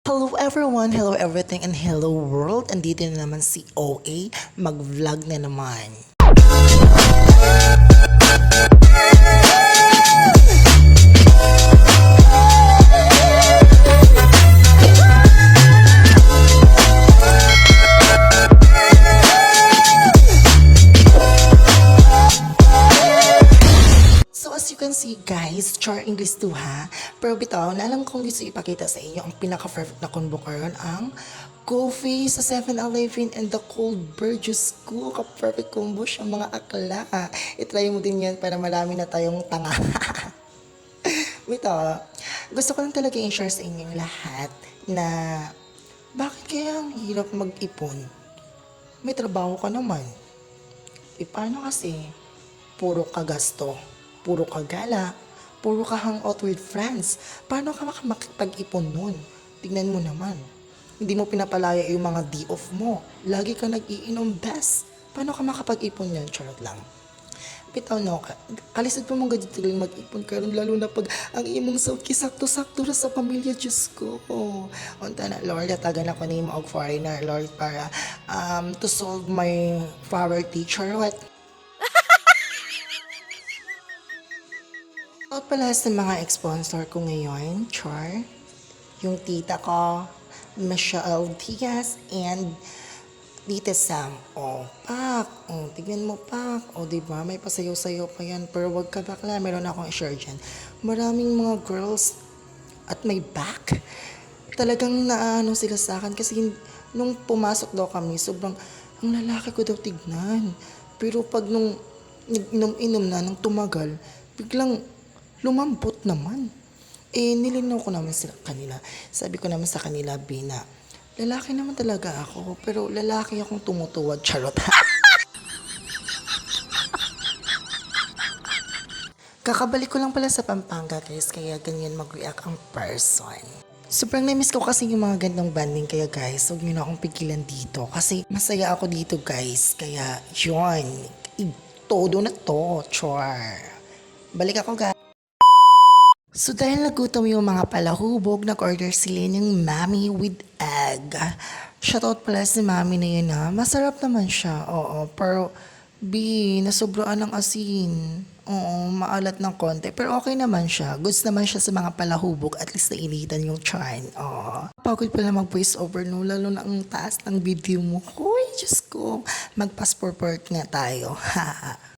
Hello everyone, hello everything, and hello world. Andito na naman si OA, mag-vlog na naman. So as you can see guys, char English 2 ha. Pero bitaw, na alam kong gusto ipakita sa inyo ang pinaka-perfect na combo karon ang coffee sa 7-Eleven and the cold brew. Diyos ko, ka-perfect combo siya mga akla. I-try mo din yan para marami na tayong tanga. Bitaw, gusto ko lang talaga i-share sa inyong lahat na bakit kaya ang hirap mag-ipon? May trabaho ka naman. E paano kasi? Puro ka gasto, puro ka gala, puro ka hangout with friends. Paano ka makapag-ipon nun? Tignan mo naman. Hindi mo pinapalaya yung mga D-off mo. Lagi ka nag-iinom best. Paano ka makapag-ipon yan? Charot lang. Bitaw no, kalisod pa mong gadito lang mag-ipon karon lalo na pag ang imong sauki sakto-sakto ra sa pamilya, Diyos ko. Unta na, Lord, tagan ako ni og foreigner, Lord, para to solve my poverty. Charot. Out pala sa mga sponsor ko ngayon, Char, yung tita ko, Michelle Diaz, and Tita Sam. Pak. Tignan mo, Pak. Diba? May pasayaw-sayaw pa yan. Pero wag ka bakla. Meron akong i-share dyan. Maraming mga girls at may back. Talagang naano sila sa akin. Kasi nung pumasok daw kami, sobrang, ang lalaki ko daw tignan. Pero pag nung inom-inom na, nung tumagal, biglang lumambot naman. Nilinaw ko naman sa kanila. Sabi ko naman sa kanila, Bina, lalaki naman talaga ako, pero lalaki akong tumutuwad. Charot. Kakabalik ko lang pala sa Pampanga, guys, kaya ganyan mag-react ang person. Sobrang na-miss ko kasi yung mga gandang banding, kaya guys, huwag nyo na akong pigilan dito. Kasi masaya ako dito, guys. Kaya, yun. Todo na to, char. Balik ako, guys. So dahil nagutom yung mga palahubog, nag-order sila ng mami with egg. Shoutout pala si mami na yun ha. Masarap naman siya, oo. Pero, nasobraan ng asin. Oo, maalat ng konti. Pero okay naman siya. Goods naman siya sa mga palahubog. At least nainitan yung charn. Oo. Pagod pala mag-voice over no. Lalo na ang taas ng video mo. Hoy, Diyos ko. Mag-passport nga tayo. Ha.